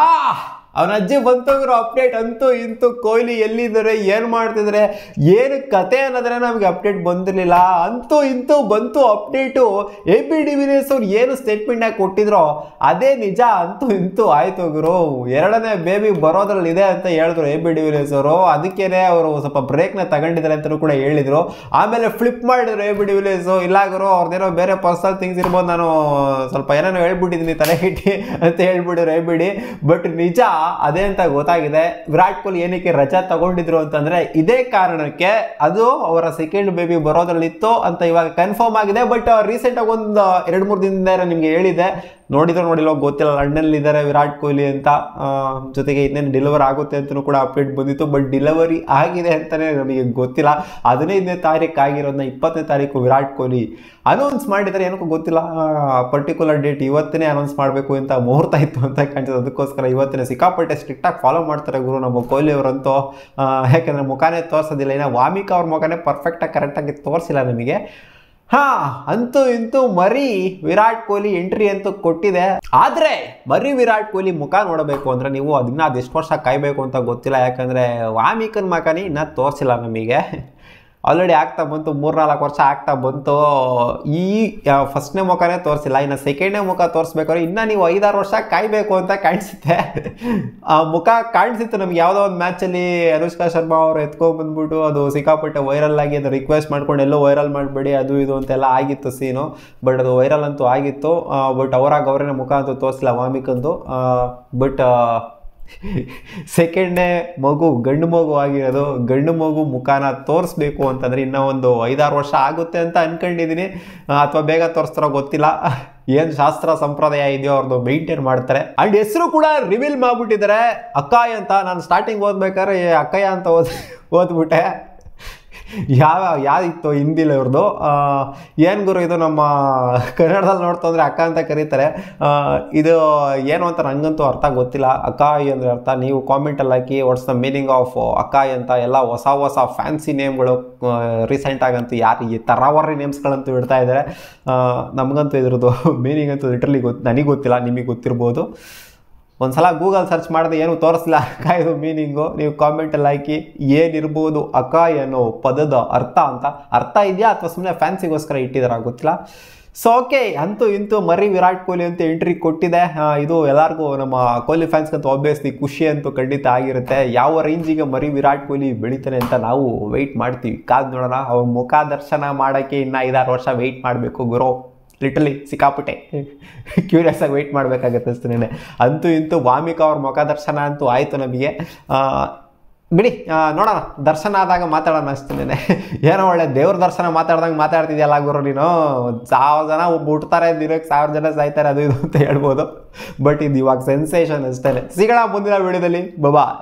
ಆ ಅವನ ಅಜ್ಜಿ ಬಂತೋಗ್ರು ಅಪ್ಡೇಟ್ ಅಂತೂ ಇಂತೂ ಕೊಹ್ಲಿ ಎಲ್ಲಿದ್ದಾರೆ ಏನು ಮಾಡ್ತಿದ್ದಾರೆ ಏನು ಕತೆ ಅನ್ನೋದ್ರೆ ನಮಗೆ ಅಪ್ಡೇಟ್ ಬಂದಿರಲಿಲ್ಲ. ಅಂತೂ ಇಂತೂ ಬಂತು ಅಪ್ಡೇಟು. AB de Villiers ಅವ್ರು ಏನು ಸ್ಟೇಟ್ಮೆಂಟಾಗಿ ಕೊಟ್ಟಿದ್ರೋ ಅದೇ ನಿಜ. ಅಂತೂ ಇಂತೂ ಆಯ್ತು ಗುರು. ಎರಡನೇ ಬೇಬಿ ಬರೋದ್ರಲ್ಲಿ ಇದೆ ಅಂತ ಹೇಳಿದ್ರು AB de Villiers ಅವರು. ಅದಕ್ಕೇನೆ ಅವರು ಸ್ವಲ್ಪ ಬ್ರೇಕ್ನ ತಗೊಂಡಿದ್ದಾರೆ ಅಂತಲೂ ಕೂಡ ಹೇಳಿದ್ರು. ಆಮೇಲೆ ಫ್ಲಿಪ್ ಮಾಡಿದ್ರು AB de Villiers. ಇಲ್ಲ ಗುರು ಅವ್ರದ್ದೇನೋ ಬೇರೆ ಪರ್ಸನಲ್ ಥಿಂಗ್ಸ್ ಇರ್ಬೋದು, ನಾನು ಸ್ವಲ್ಪ ಏನೇನೋ ಹೇಳ್ಬಿಟ್ಟಿದ್ದೀನಿ ತಲೆಗಿಟ್ಟಿ ಅಂತ ಹೇಳ್ಬಿಟ್ಟಿದ್ರು ABD. ಬಟ್ ನಿಜ ಅದೇ ಅಂತ ಗೊತ್ತಾಗಿದೆ. ವಿರಾಟ್ ಕೊಹ್ಲಿ ಏನಕ್ಕೆ ರಜಾ ತಗೊಂಡಿದ್ರು ಅಂತಂದ್ರೆ ಇದೇ ಕಾರಣಕ್ಕೆ. ಅದು ಅವರ ಸೆಕೆಂಡ್ ಬೇಬಿ ಬರೋದ್ರಲ್ಲಿತ್ತು ಅಂತ ಇವಾಗ ಕನ್ಫರ್ಮ್ ಆಗಿದೆ. ಬಟ್ ರೀಸೆಂಟ್ ಆಗಿ ಒಂದು 2-3 ದಿನದಿಂದ ನಿಮ್ಗೆ ಹೇಳಿದೆ, ನೋಡಿಲ್ಲೋ ಗೊತ್ತಿಲ್ಲ, ಲಂಡನ್ ಇದ್ದಾರೆ ವಿರಾಟ್ ಕೊಹ್ಲಿ ಅಂತ. ಜೊತೆಗೆ ಇನ್ನೇನು ಡೆಲಿವರ್ ಆಗುತ್ತೆ ಅಂತಲೂ ಕೂಡ ಅಪ್ಡೇಟ್ ಬಂದಿತ್ತು. ಬಟ್ ಡೆಲಿವರಿ ಆಗಿದೆ ಅಂತಾನೆ ನಮಗೆ ಗೊತ್ತಿಲ್ಲ. 15ನೇ ತಾರೀಕು ಆಗಿರೋದನ್ನ 20ನೇ ತಾರೀಕು ವಿರಾಟ್ ಕೊಹ್ಲಿ ಅನೌನ್ಸ್ ಮಾಡಿದ್ದಾರೆ. ಏನಕ್ಕೂ ಗೊತ್ತಿಲ್ಲ, ಪರ್ಟಿಕ್ಯುಲರ್ ಡೇಟ್ ಇವತ್ತೇ ಅನೌನ್ಸ್ ಮಾಡಬೇಕು ಅಂತ ಮುಹೂರ್ತ ಇತ್ತು ಅಂತ ಕಾಣ್ತದೆ. ಅದಕ್ಕೋಸ್ಕರ ಇವತ್ತಿನ ಸಿಕ್ಕಾಪಟ್ಟೆ ಸ್ಟ್ರಿಕ್ಟಾಗಿ ಫಾಲೋ ಮಾಡ್ತಾರೆ ಗುರು ನಮ್ಮ ಕೊಹ್ಲಿ ಅವರಂತೂ. ಯಾಕಂದರೆ ಮುಖಾನೇ ತೋರಿಸೋದಿಲ್ಲ. ಇನ್ನು ವಾಮಿಕ ಅವ್ರ ಮುಖಾನೇ ಪರ್ಫೆಕ್ಟಾಗಿ ಕರೆಕ್ಟಾಗಿ ತೋರಿಸಿಲ್ಲ ನಮಗೆ. ಅಂತೂ ಇಂತೂ ಮರಿ ವಿರಾಟ್ ಕೊಹ್ಲಿ ಎಂಟ್ರಿ ಅಂತೂ ಕೊಟ್ಟಿದೆ. ಆದ್ರೆ ಮರಿ ವಿರಾಟ್ ಕೊಹ್ಲಿ ಮುಖ ನೋಡಬೇಕು ಅಂದ್ರೆ ನೀವು ಅದೆಷ್ಟು ವರ್ಷ ಕಾಯ್ಬೇಕು ಅಂತ ಗೊತ್ತಿಲ್ಲ. ಯಾಕಂದ್ರೆ ವಾಮಿಕನ್ ಮುಖನೇ ಇನ್ನ ತೋರಿಸಿಲ್ಲ ನಮಗೆ. ಆಲ್ರೆಡಿ ಆಗ್ತಾ ಬಂತು, 3-4 ವರ್ಷ ಆಗ್ತಾ ಬಂತು. ಈ ಫಸ್ಟ್ನೇ ಮುಖನೇ ತೋರಿಸಿಲ್ಲ. ಇನ್ನು ಸೆಕೆಂಡ್ನೇ ಮುಖ ತೋರಿಸ್ಬೇಕಾದ್ರೆ ಇನ್ನು ನೀವು 5-6 ವರ್ಷ ಕಾಯಬೇಕು ಅಂತ ಕಾಣಿಸುತ್ತೆ. ಆ ಮುಖ ಕಾಣಿಸಿತ್ತು ನಮ್ಗೆ ಯಾವುದೋ ಒಂದು ಮ್ಯಾಚಲ್ಲಿ. ಅನುಷ್ಕಾ ಶರ್ಮಾ ಅವರು ಎತ್ಕೊಂಡ್ಬಂದ್ಬಿಟ್ಟು ಅದು ಸಿಕ್ಕಾಪಟ್ಟೆ ವೈರಲ್ ಆಗಿ ಅದು ರಿಕ್ವೆಸ್ಟ್ ಮಾಡ್ಕೊಂಡು ಎಲ್ಲೋ ವೈರಲ್ ಮಾಡಬೇಡಿ ಅದು ಇದು ಅಂತೆಲ್ಲ ಆಗಿತ್ತು ಸೀನು. ಬಟ್ ಅದು ವೈರಲ್ ಅಂತೂ ಆಗಿತ್ತು. ಬಟ್ ಅವರೇ ಮುಖ ಅಂತೂ ತೋರಿಸಿಲ್ಲ ವಾಮಿಕಂದು. ಬಟ್ ಸೆಕೆಂಡ್ನೇ ಮಗು ಗಂಡು ಮಗು ಆಗಿರೋದು. ಗಂಡು ಮಗು ಮುಖಾನ ತೋರಿಸ್ಬೇಕು ಅಂತಂದರೆ ಇನ್ನೂ ಒಂದು 5-6 ವರ್ಷ ಆಗುತ್ತೆ ಅಂತ ಅನ್ಕೊಂಡಿದ್ದೀನಿ. ಅಥವಾ ಬೇಗ ತೋರಿಸ್ತಾರೋ ಗೊತ್ತಿಲ್ಲ. ಏನು ಶಾಸ್ತ್ರ ಸಂಪ್ರದಾಯ ಇದೆಯೋ ಅವ್ರದ್ದು ಮೇಂಟೈನ್ ಮಾಡ್ತಾರೆ. ಆ್ಯಂಡ್ ಹೆಸರು ಕೂಡ ರಿವೀಲ್ ಮಾಡಿಬಿಟ್ಟಿದ್ದಾರೆ, ಅಕ್ಕಾಯ್ ಅಂತ. ನಾನು ಸ್ಟಾರ್ಟಿಂಗ್ ಓದ್ಬೇಕಾದ್ರೆ ಅಕ್ಕಯ್ಯ ಅಂತ ಓದ್ಬಿಟ್ಟೆ. ಯಾವ್ದಿತ್ತು ಹಿಂದಿಲಿ ಅವ್ರದ್ದು. ಏನು ಗುರು ಇದು ನಮ್ಮ ಕನ್ನಡದಲ್ಲಿ ನೋಡ್ತಾ ಅಂದರೆ ಅಕ್ಕ ಅಂತ ಕರೀತಾರೆ. ಇದು ಏನು ಅಂತ ನನಗಂತೂ ಅರ್ಥ ಗೊತ್ತಿಲ್ಲ. ಅಕ್ಕಾಯಿ ಅಂದರೆ ಅರ್ಥ ನೀವು ಕಾಮೆಂಟಲ್ಲಿ ಹಾಕಿ. ವಾಟ್ಸ್ ದ ಮೀನಿಂಗ್ ಆಫ್ ಅಕ್ಕಾಯಿ ಅಂತ. ಎಲ್ಲ ಹೊಸ ಫ್ಯಾನ್ಸಿ ನೇಮ್ಗಳು ರೀಸೆಂಟಾಗಂತೂ ಯಾರು ಈ ತರಾವರಿ ನೇಮ್ಸ್ಗಳಂತೂ ಇಡ್ತಾ ಇದ್ದಾರೆ. ನಮಗಂತೂ ಇದ್ರದ್ದು ಮೀನಿಂಗ್ ಅಂತೂ ಲಿಟ್ರಲಿ ನನಗೆ ಗೊತ್ತಿಲ್ಲ, ನಿಮಗೆ ಗೊತ್ತಿರ್ಬೋದು. ಒಂದ್ಸಲ ಗೂಗಲ್ ಸರ್ಚ್ ಮಾಡಿದ್ರೆ ಏನು ತೋರಿಸಲಿಲ್ಲ ಅಕ್ಕಾಯಿದು ಮೀನಿಂಗು. ನೀವು ಕಾಮೆಂಟಲ್ಲಿ ಹಾಕಿ ಏನಿರ್ಬೋದು ಅಕ್ಕಾಯಿ ಅನ್ನೋ ಪದದ ಅರ್ಥ ಅಂತ. ಅರ್ಥ ಇದೆಯಾ ಅಥವಾ ಸುಮ್ಮನೆ ಫ್ಯಾನ್ಸಿಗೋಸ್ಕರ ಇಟ್ಟಿದಾರ ಗೊತ್ತಿಲ್ಲ. ಸೊ ಓಕೆ, ಅಂತೂ ಇಂತೂ ಮರಿ ವಿರಾಟ್ ಕೊಹ್ಲಿ ಅಂತ ಎಂಟ್ರಿ ಕೊಟ್ಟಿದೆ. ಇದು ಎಲ್ಲರಿಗೂ ನಮ್ಮ ಕೊಹ್ಲಿ ಫ್ಯಾನ್ಸ್ಗಂತೂ ಆಬ್ವಿಯಸ್ಲಿ ಖುಷಿ ಅಂತೂ ಖಂಡಿತ ಆಗಿರುತ್ತೆ. ಯಾವ ರೇಂಜಿಗೆ ಮರಿ ವಿರಾಟ್ ಕೊಹ್ಲಿ ಬೆಳಿತಾನೆ ಅಂತ ನಾವು ವೆಯ್ಟ್ ಮಾಡ್ತೀವಿ, ಕಾದು ನೋಡೋಣ. ಅವ್ರ ಮುಖ ದರ್ಶನ ಮಾಡೋಕ್ಕೆ ಇನ್ನು 5-6 ವರ್ಷ ವೆಯ್ಟ್ ಮಾಡಬೇಕು ಗುರು. ಲಿಟ್ರಲಿ ಸಿಕ್ಕಾಪಟ್ಟೆ ಕ್ಯೂರಿಯಸ್ ಆಗಿ ವೆಯ್ಟ್ ಮಾಡಬೇಕಾಗತ್ತೆ ಅಷ್ಟೇನೆ. ಅಂತೂ ಇಂತೂ ವಾಮಿಕ ಅವ್ರ ಮುಖ ದರ್ಶನ ಅಂತೂ ಆಯಿತು ನಮಗೆ. ಬಿಡಿ ನೋಡೋಣ, ದರ್ಶನ ಆದಾಗ ಮಾತಾಡೋಣ ಅಷ್ಟೇನೆ. ಏನೋ ಒಳ್ಳೆ ದೇವ್ರ ದರ್ಶನ ಮಾತಾಡ್ದಂಗೆ ಮಾತಾಡ್ತಿದ್ಯಲ್ಲ ಗುರು ನೀನು. 1000 ಜನ ಹುಟ್ತಾರೆ, ದಿನಕ್ಕೆ 1000 ಜನ ಸಾಯ್ತಾರೆ ಅದು ಇದು ಅಂತ ಹೇಳ್ಬೋದು. ಬಟ್ ಇದು ಇವಾಗ ಸೆನ್ಸೇಷನ್ ಅಷ್ಟೇ. ಸಿಗೋಣ ಮುಂದಿನ ವಿಡಿಯೋದಲ್ಲಿ. ಬಾಯ್.